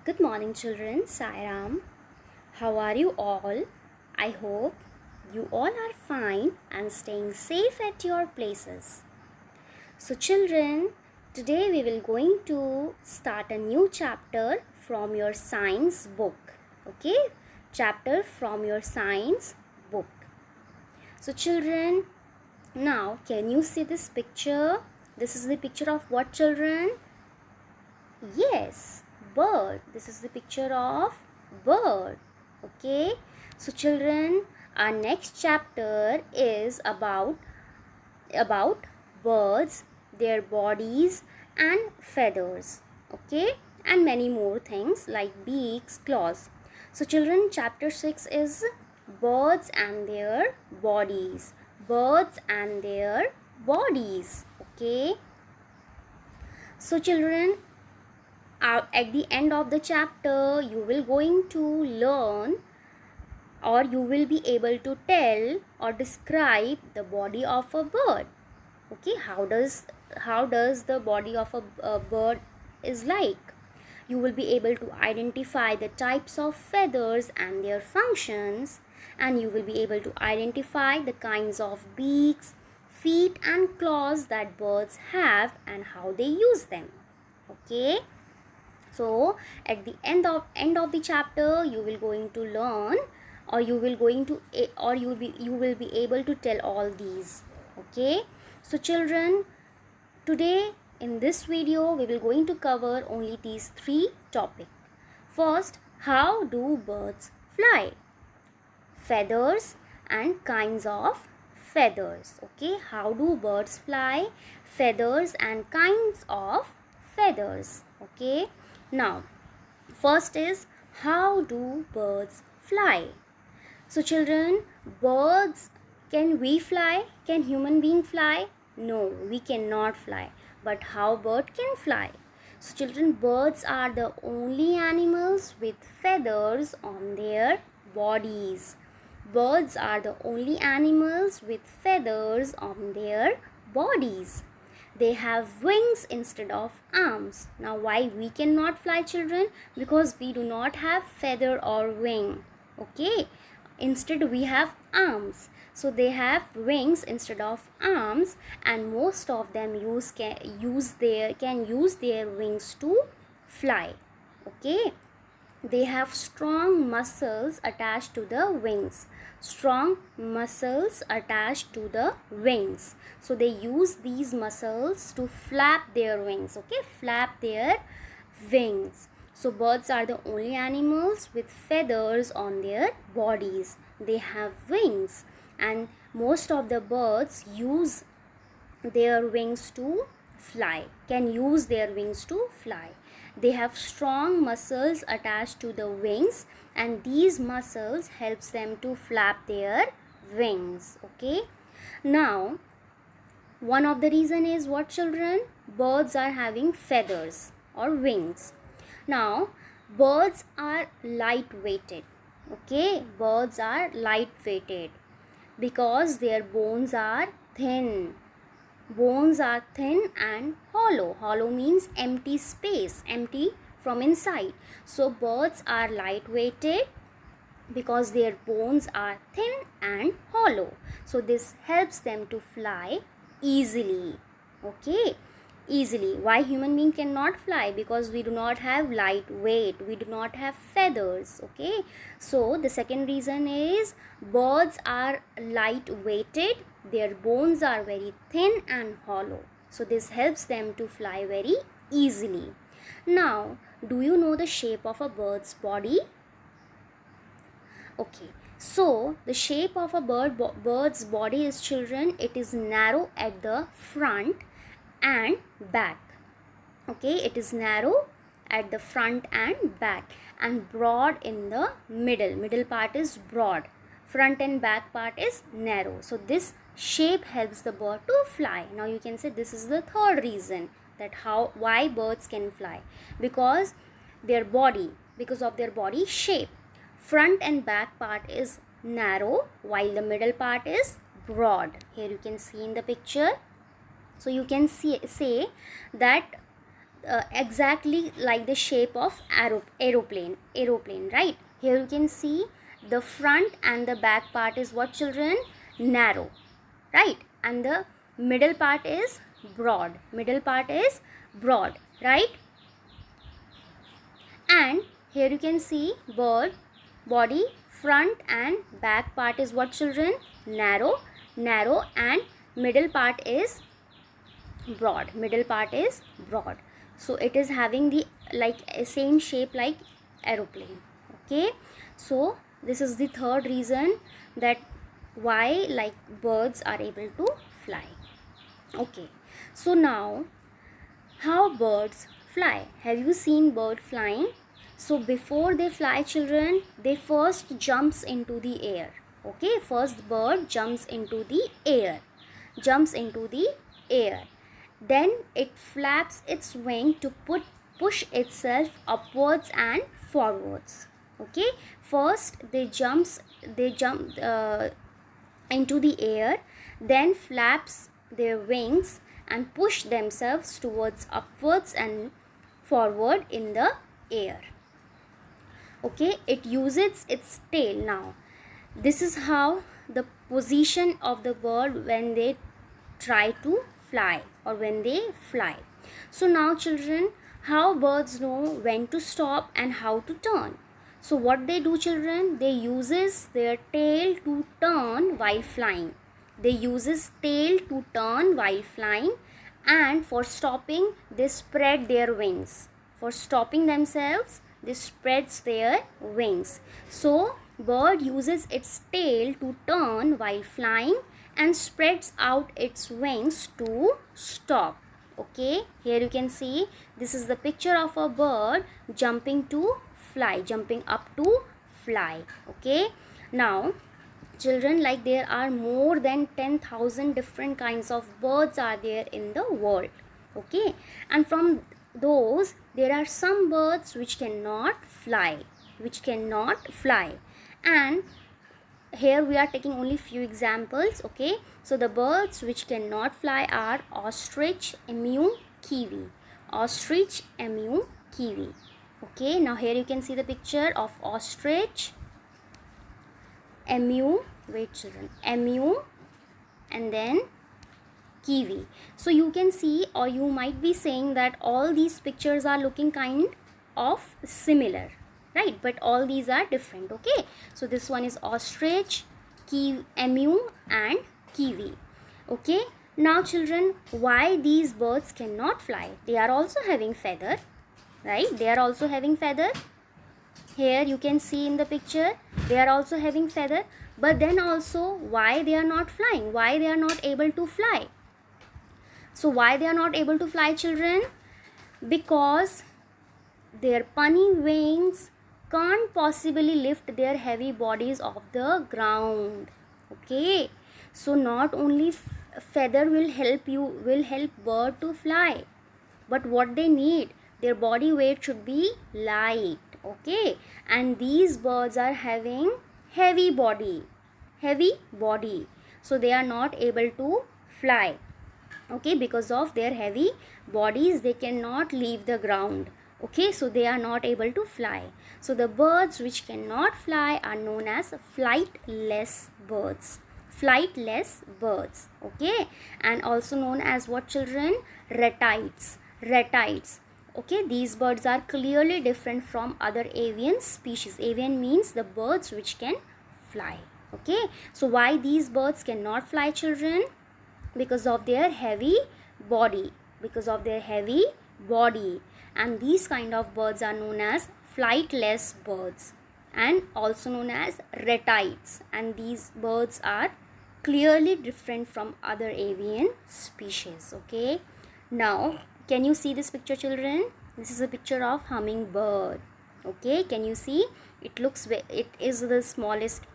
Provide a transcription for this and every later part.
Good morning, children. Sairam. How are you all? I hope you all are fine and staying safe at your places. So, children, today we will going to start a new chapter from your science book. Okay? Chapter from your science book. So, children, now can you see this picture? This is the picture of what, children? Yes, bird. This is the picture of bird. Okay. So children, our next chapter is about birds, their bodies and feathers. Okay, and many more things like beaks, claws. So children, chapter 6 is birds and their bodies. Birds and their bodies. Okay. So children, at the end of the chapter you will going to learn, or you will be able to tell or describe the body of a bird. Okay, how does the body of a bird is like. You will be able to identify the types of feathers and their functions, and you will be able to identify the kinds of beaks, feet and claws that birds have and how they use them. Okay, so at the end of the chapter you will going to learn, or you will going to or you will be able to tell all these. Okay, so children, today in this video we will going to cover only these three topics. First, how do birds fly, feathers and kinds of feathers. Okay, how do birds fly, feathers and kinds of feathers. Okay, now first is, how do birds fly? So children, birds, can we fly? Can human being fly? No, we cannot fly. But how bird can fly? So children, birds are the only animals with feathers on their bodies. Birds are the only animals with feathers on their bodies. They have wings instead of arms. Now why we cannot fly, children? Because we do not have feather or wing. Okay, instead we have arms, so they have wings instead of arms, and most of them can use their wings to fly. Okay, they have strong muscles attached to the wings. Strong muscles attached to the wings, so they use these muscles to flap their wings. Okay, flap their wings. So birds are the only animals with feathers on their bodies. They have wings, and most of the birds use their wings to fly, can use their wings to fly. They have strong muscles attached to the wings, and these muscles helps them to flap their wings. Okay, now one of the reason is what, children? Birds are having feathers or wings. Now birds are light weighted. Okay, birds are light weighted because their bones are thin. Bones are thin and hollow. Hollow means empty space, empty from inside. So birds are light weighted because their bones are thin and hollow. So this helps them to fly easily. Okay, easily. Why human being cannot fly? Because we do not have light weight, we do not have feathers. Okay, so the second reason is birds are light weighted, their bones are very thin and hollow, so this helps them to fly very easily. Now, do you know the shape of a bird's body? Okay, so the shape of a bird's body is, children, it is narrow at the front and back. Okay, it is narrow at the front and back, and broad in the middle part is broad, front and back part is narrow. So this shape helps the bird to fly. Now you can say this is the third reason that why birds can fly, because of their body shape. Front and back part is narrow while the middle part is broad. Here you can see in the picture. So you can say that exactly like the shape of aeroplane, right? Here you can see the front and the back part is what, children? Narrow, right? And the middle part is broad. Right? And here you can see bird body, front and back part is what, children? Narrow, and middle part is broad. So it is having the like same shape like aeroplane. Okay, so this is the third reason that why like birds are able to fly. Okay, so now how birds fly. Have you seen bird flying? So before they fly, children, they first jumps into the air. Okay, first bird jumps into the air. Then it flaps its wing to push itself upwards and forwards. Okay, first they jump into the air, then flaps their wings and push themselves towards upwards and forward in the air. Okay, it uses its tail. Now this is how the position of the bird when they try to fly or when they fly. So now, children, how birds know when to stop and how to turn. So what they do, children, they uses their tail to turn while flying. And for stopping they spread their wings. For stopping themselves they spreads their wings. So bird uses its tail to turn while flying and spreads out its wings to stop. Okay, here you can see this is the picture of a bird jumping up to fly. Okay, now children, like there are more than 10,000 different kinds of birds are there in the world. Okay, and from those there are some birds which cannot fly, and here we are taking only few examples. Okay, so the birds which cannot fly are ostrich, emu, kiwi. Okay, now here you can see the picture of ostrich, emu, and then kiwi. So you can see, or you might be saying that all these pictures are looking kind of similar, right? But all these are different. Okay, so this one is ostrich, emu and kiwi. Okay, now children, why these birds cannot fly? They are also having feather, right? Here you can see in the picture they are also having feather, but then also why they are not flying, why they are not able to fly? So why they are not able to fly, children? Because their puny wings can't possibly lift their heavy bodies off the ground. Okay, so not only feather will help bird to fly, but what they need, their body weight should be light. Okay, and these birds are having heavy body, so they are not able to fly. Okay, because of their heavy bodies they cannot leave the ground. Okay, so they are not able to fly. So the birds which cannot fly are known as flightless birds. Okay, and also known as what, children? Ratites. Okay, these birds are clearly different from other avian species. Avian means the birds which can fly. Okay, so why these birds cannot fly, children? Because of their heavy body. And these kind of birds are known as flightless birds and also known as ratites, and these birds are clearly different from other avian species. Okay, now can you see this picture, children? This is a picture of hummingbird. Okay, can you see? It is the smallest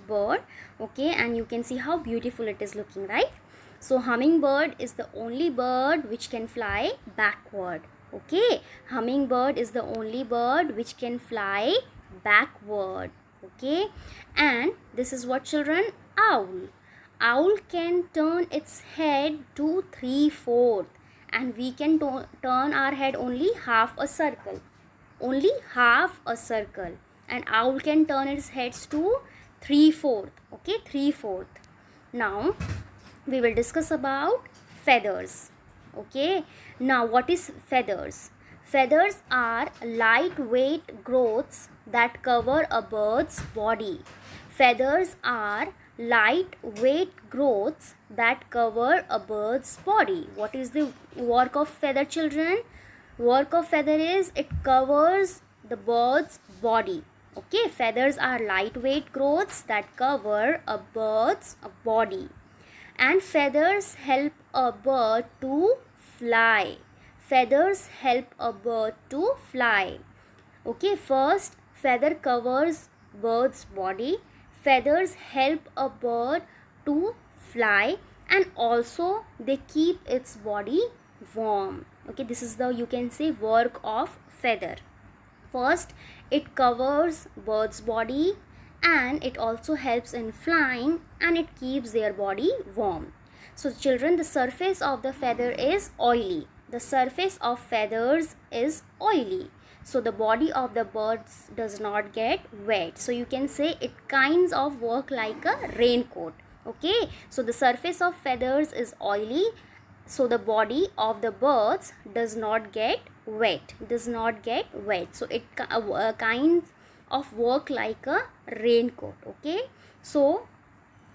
bird. Okay, and you can see how beautiful it is looking, right? So hummingbird is the only bird which can fly backward. Okay, hummingbird is the only bird which can fly backward. Okay, and this is what, children? Owl can turn its head to 3/4 and we can turn our head only half a circle, only half a circle, and owl can turn its heads to 3/4. Okay, 3/4. Now we will discuss about feathers. Okay, now what is feathers? Feathers are lightweight growths that cover a bird's body. Feathers are lightweight growths that cover a bird's body. What is the work of feather, children? Work of feather is it covers the bird's body. Okay, feathers are lightweight growths that cover a bird's body, and feathers help a bird to fly. Feathers help a bird to fly. Okay, first feather covers bird's body. Feathers help a bird to fly, and also they keep its body warm. Okay, this is the, you can say, work of feather. First, it covers bird's body, and it also helps in flying, and it keeps their body warm. So children, the surface of the feather is oily. The surface of feathers is oily. So the body of the birds does not get wet. So you can say it kinds of work like a raincoat. Okay, so the surface of feathers is oily, so the body of the birds does not get wet, so it kind of work like a raincoat. Okay, so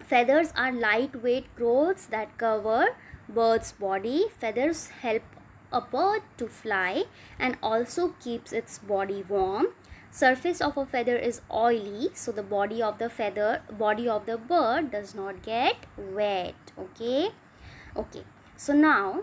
feathers are lightweight growths that cover bird's body. Feathers help a bird to fly and also keeps its body warm. Surface of a feather is oily, so the body of the bird does not get wet. Okay, so now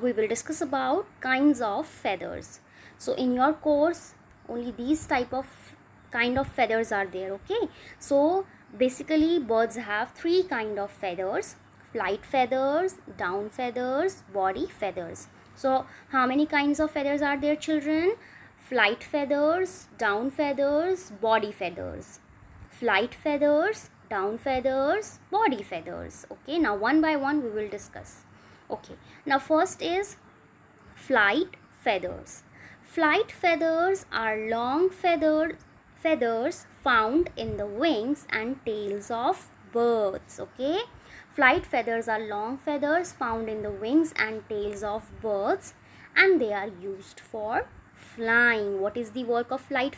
we will discuss about kinds of feathers. So in your course only these kind of feathers are there. Okay, so basically birds have three kind of feathers: flight feathers, down feathers, body feathers. So how many kinds of feathers are there, children? Flight feathers, down feathers, body feathers. Flight feathers, down feathers, body feathers. Okay, now one by one we will discuss. Okay, now first is flight feathers. Flight feathers are long feathers found in the wings and tails of birds. Okay, flight feathers are long feathers found in the wings and tails of birds, and they are used for flying. What is the work of flight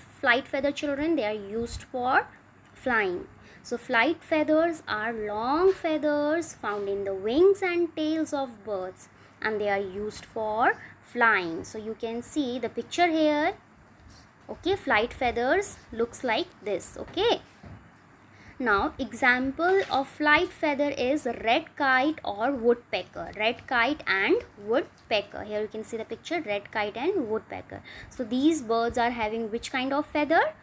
feather, children? They are used for flying. So flight feathers are long feathers found in the wings and tails of birds, and they are used for flying. So you can see the picture here. Okay, flight feathers looks like this. Okay, now example of flight feather is red kite or woodpecker. Red kite and woodpecker. Here you can see the picture, red kite and woodpecker. So these birds are having which kind of feather?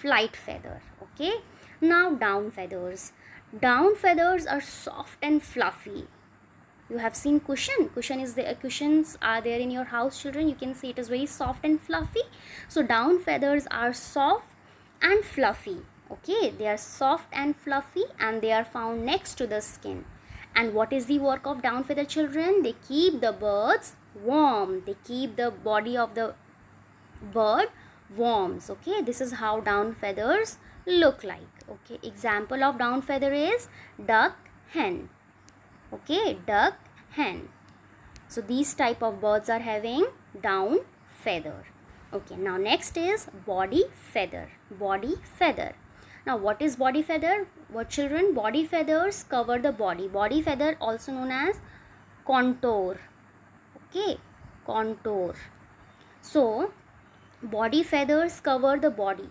Flight feather. Okay, now down feathers. Down feathers are soft and fluffy. You have seen cushions are there in your house, children. You can see it is very soft and fluffy. So down feathers are soft and fluffy. Okay, they are soft and fluffy, and they are found next to the skin. And what is the work of down feather, children? They keep the birds warm. They keep the body of the bird warm. Okay, this is how down feathers look like. Okay, example of down feather is duck, hen. Okay, duck, hen. So these type of birds are having down feather. Okay, now next is body feather. Body feather. Now what is body feather? What, children? Body feathers cover the body. Body feather also known as contour. Okay, contour. So body feathers cover the body.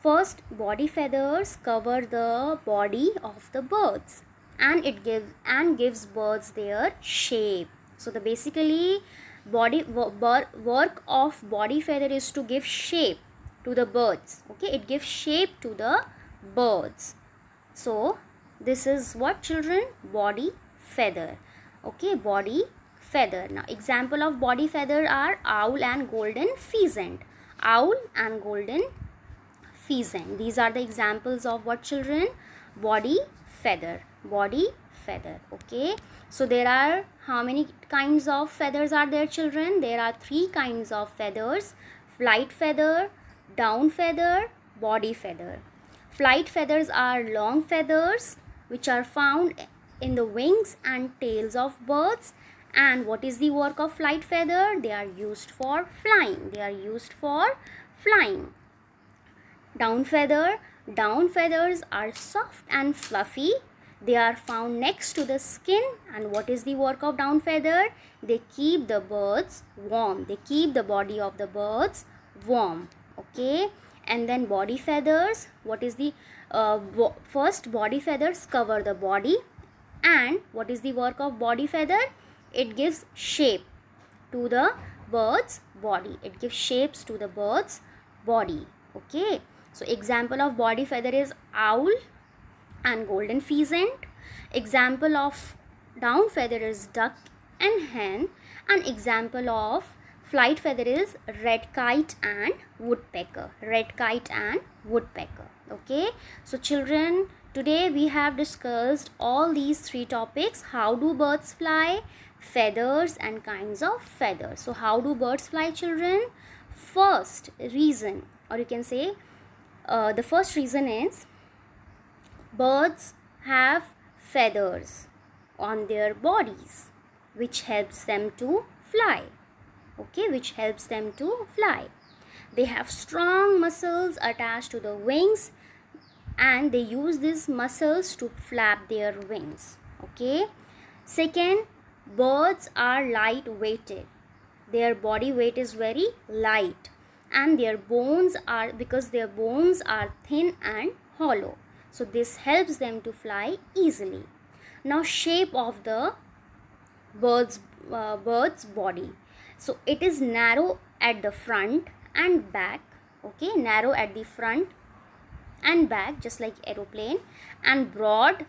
First, body feathers cover the body of the birds, and it gives birds their shape. So the basically work of body feather is to give shape to the birds. Okay, it gives shape to the birds. So this is what, children? Body feather. Okay, body feather. Now example of body feather are owl and golden pheasant. Owl and golden pheasant. These are the examples of what, children? Body feather. Body feather. Okay, so there are how many kinds of feathers are there, children? There are 3 kinds of feathers: flight feather, down feather, body feather. Flight feathers are long feathers which are found in the wings and tails of birds. And what is the work of flight feather? They are used for flying. They are used for flying. Down feather. Down feathers are soft and fluffy. They are found next to the skin. And what is the work of down feather? They keep the birds warm. They keep the body of the birds warm. Okay. And then body feathers. What is the first? Body feathers cover the body. And what is the work of body feather? It gives shape to the bird's body. It gives shapes to the bird's body. Okay. So example of body feather is owl and golden pheasant. Example of down feather is duck and hen. And example of flight feather is red kite and woodpecker. Red kite and woodpecker. Okay. So children, today we have discussed all these 3 topics: how do birds fly, feathers, and kinds of feathers. So how do birds fly, children? First reason, or you can say the first reason is birds have feathers on their bodies which helps them to fly. Okay, which helps them to fly. They have strong muscles attached to the wings and they use these muscles to flap their wings. Okay. Second, birds are light weighted. Their body weight is very light, and their bones are, because their bones are thin and hollow, so this helps them to fly easily. Now, shape of the bird's body. So it is narrow at the front and back. Okay, narrow at the front and back, just like aeroplane, and broad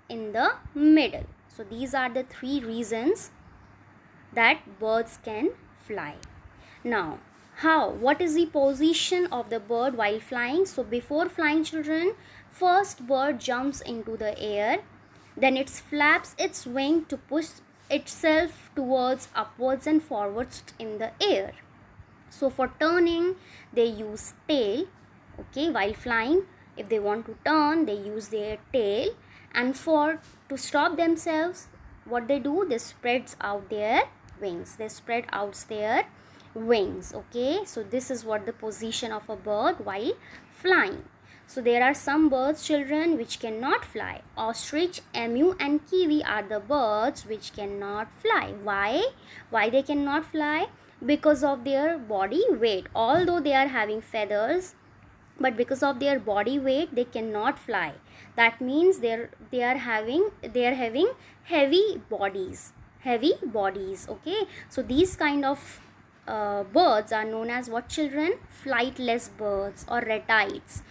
in the middle. So these are the 3 reasons that birds can fly. Now, what is the position of the bird while flying? So before flying, children, first bird jumps into the air, then it flaps its wing to push itself towards upwards and forwards in the air. So for turning, they use tail. Okay, while flying, if they want to turn, they use their tail. And to stop themselves, what they do, they spreads out their wings. They spread out their wings. Okay, so this is what the position of a bird while flying. So there are some birds, children, which cannot fly. Ostrich, emu, and kiwi are the birds which cannot fly. Why they cannot fly? Because of their body weight. Although they are having feathers, but because of their body weight, they cannot fly. That means they are having heavy bodies. Okay, so these kind of birds are known as what, children? Flightless birds or retides.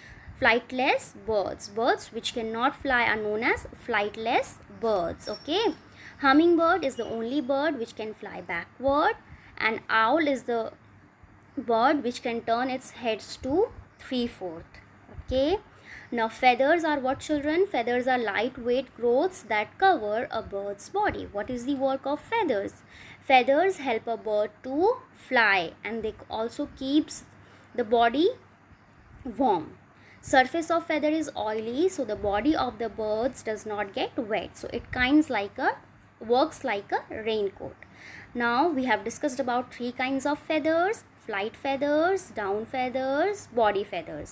Flightless birds. Birds which cannot fly are known as flightless birds. Okay. Hummingbird is the only bird which can fly backward, and owl is the bird which can turn its heads to 3/4. Okay. Now feathers are what, children? Feathers are lightweight growths that cover a bird's body. What is the work of feathers? Feathers help a bird to fly, and they also keeps the body warm. Surface of feather is oily, so the body of the birds does not get wet. So it works like a raincoat. Now we have discussed about 3 kinds of feathers: flight feathers, down feathers, body feathers.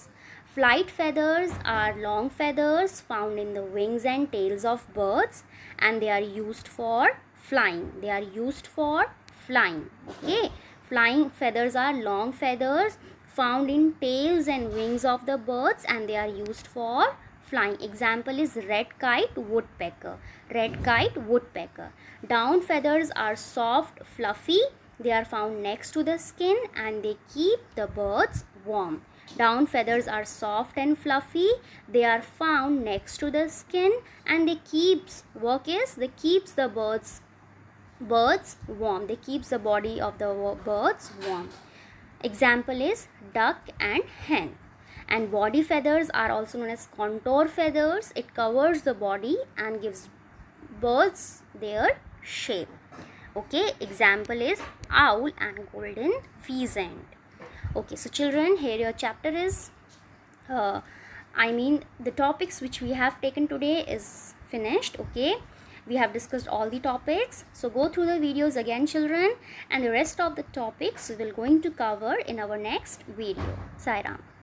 Flight feathers are long feathers found in the wings and tails of birds, and they are used for flying. Okay, flying feathers are long feathers found in tails and wings of the birds, and they are used for flying. Example is red kite, woodpecker. Down feathers are soft, fluffy. They are found next to the skin and they keep the birds warm. Down feathers are soft and fluffy. They are found next to the skin and they keeps the birds warm. They keeps the body of the birds warm. Example is duck and hen. And body feathers are also known as contour feathers. It covers the body and gives birds their shape. Okay, example is owl and golden pheasant. Okay, so children, here your chapter is the topics which we have taken today is finished. Okay, we have discussed all the topics, so go through the videos again, children, and the rest of the topics we will going to cover in our next video. Sai Ram.